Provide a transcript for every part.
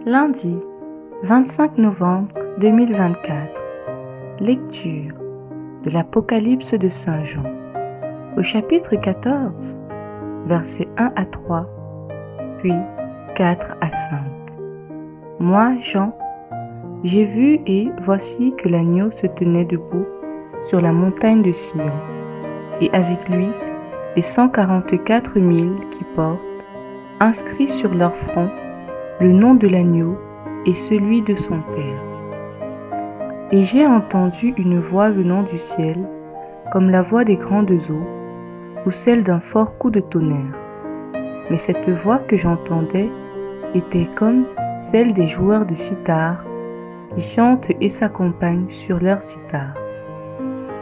Lundi 25 novembre 2024. Lecture de l'Apocalypse de Saint Jean, au chapitre 14, versets 1 à 3, puis 4 à 5. Moi, Jean, j'ai vu et voici que l'agneau se tenait debout sur la montagne de Sion, et avec lui les 144 000 qui portent, inscrits sur leur front, le nom de l'agneau et celui de son Père. Et j'ai entendu une voix venant du ciel, comme la voix des grandes eaux, ou celle d'un fort coup de tonnerre. Mais cette voix que j'entendais était comme celle des joueurs de cithare, qui chantent et s'accompagnent sur leur cithare.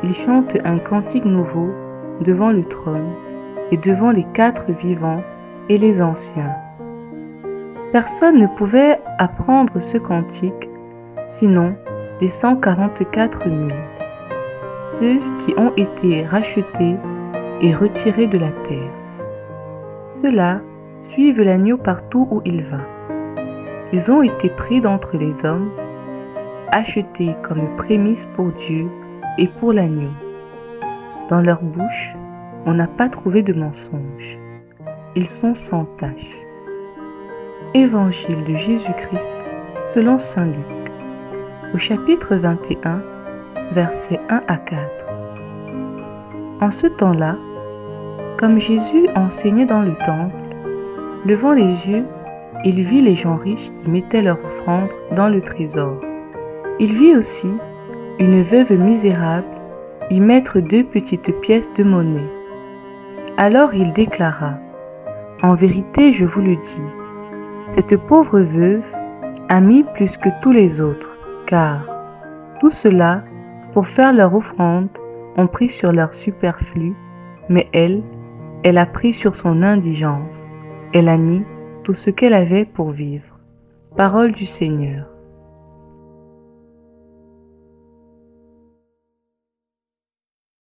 Ils chantent un cantique nouveau devant le trône et devant les 4 vivants et les anciens. Personne ne pouvait apprendre ce cantique, sinon les 144 000, ceux qui ont été rachetés et retirés de la terre. Ceux-là suivent l'agneau partout où il va. Ils ont été pris d'entre les hommes, achetés comme prémices pour Dieu et pour l'agneau. Dans leur bouche, on n'a pas trouvé de mensonge. Ils sont sans tache. Évangile de Jésus-Christ selon saint Luc, au chapitre 21, versets 1 à 4. En ce temps-là, comme Jésus enseignait dans le temple, levant les yeux, il vit les gens riches qui mettaient leur offrande dans le trésor. Il vit aussi une veuve misérable y mettre 2 petites pièces de monnaie. Alors il déclara: « En vérité, je vous le dis, cette pauvre veuve a mis plus que tous les autres, car tout cela, pour faire leur offrande, ont pris sur leur superflu, mais elle a pris sur son indigence. Elle a mis tout ce qu'elle avait pour vivre. » Parole du Seigneur.